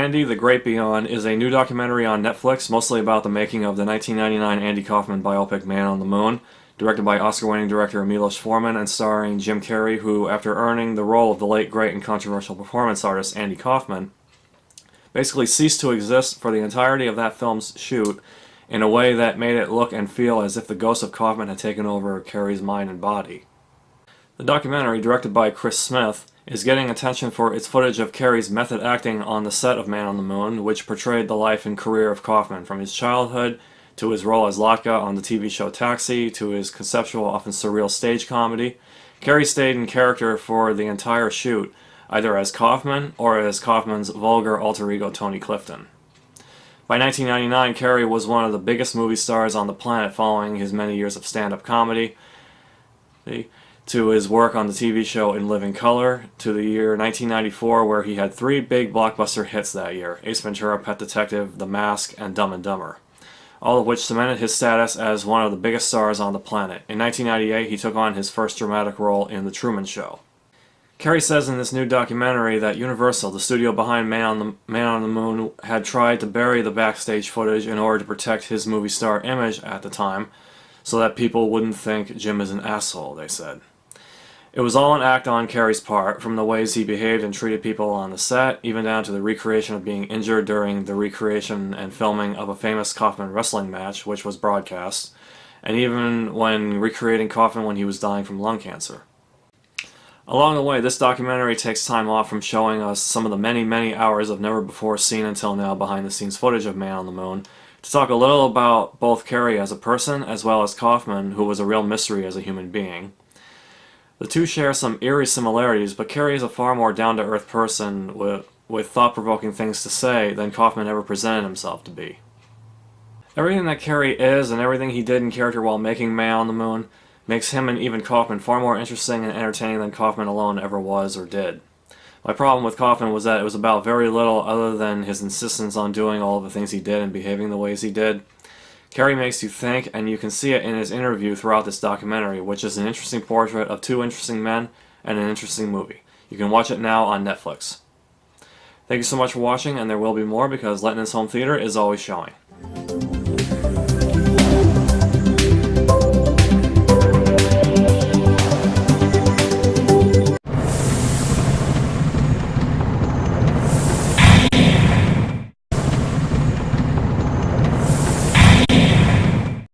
Andy, The Great Beyond is a new documentary on Netflix, mostly about the making of the 1999 Andy Kaufman biopic Man on the Moon, directed by Oscar-winning director Milos Forman and starring Jim Carrey, who, after earning the role of the late great and controversial performance artist Andy Kaufman, basically ceased to exist for the entirety of that film's shoot in a way that made it look and feel as if the ghost of Kaufman had taken over Carrey's mind and body. The documentary, directed by Chris Smith, is getting attention for its footage of Carrey's method acting on the set of Man on the Moon, which portrayed the life and career of Kaufman, from his childhood to his role as Latka on the TV show Taxi to his conceptual, often surreal stage comedy. Carrey stayed in character for the entire shoot, either as Kaufman or as Kaufman's vulgar alter ego Tony Clifton. By 1999, Carrey was one of the biggest movie stars on the planet following his many years of stand-up comedy, to his work on the TV show In Living Color, to the year 1994 where he had three big blockbuster hits that year: Ace Ventura, Pet Detective, The Mask, and Dumb and Dumber, all of which cemented his status as one of the biggest stars on the planet. In 1998, he took on his first dramatic role in The Truman Show. Carrey says in this new documentary that Universal, the studio behind Man on the Moon, had tried to bury the backstage footage in order to protect his movie star image at the time, so that people wouldn't think Jim is an asshole, they said. It was all an act on Carrey's part, from the ways he behaved and treated people on the set, even down to the recreation of being injured during the recreation and filming of a famous Kaufman wrestling match, which was broadcast, and even when recreating Kaufman when he was dying from lung cancer. Along the way, this documentary takes time off from showing us some of the many, many hours of never-before-seen until now behind-the-scenes footage of Man on the Moon, to talk a little about both Carrey as a person as well as Kaufman, who was a real mystery as a human being. The two share some eerie similarities, but Carrey is a far more down-to-earth person with thought-provoking things to say than Kaufman ever presented himself to be. Everything that Carrey is and everything he did in character while making Man on the Moon makes him and even Kaufman far more interesting and entertaining than Kaufman alone ever was or did. My problem with Kaufman was that it was about very little other than his insistence on doing all of the things he did and behaving the ways he did. Carrey makes you think, and you can see it in his interview throughout this documentary, which is an interesting portrait of two interesting men and an interesting movie. You can watch it now on Netflix. Thank you so much for watching, and there will be more because Lehtonen's Home Theater is always showing.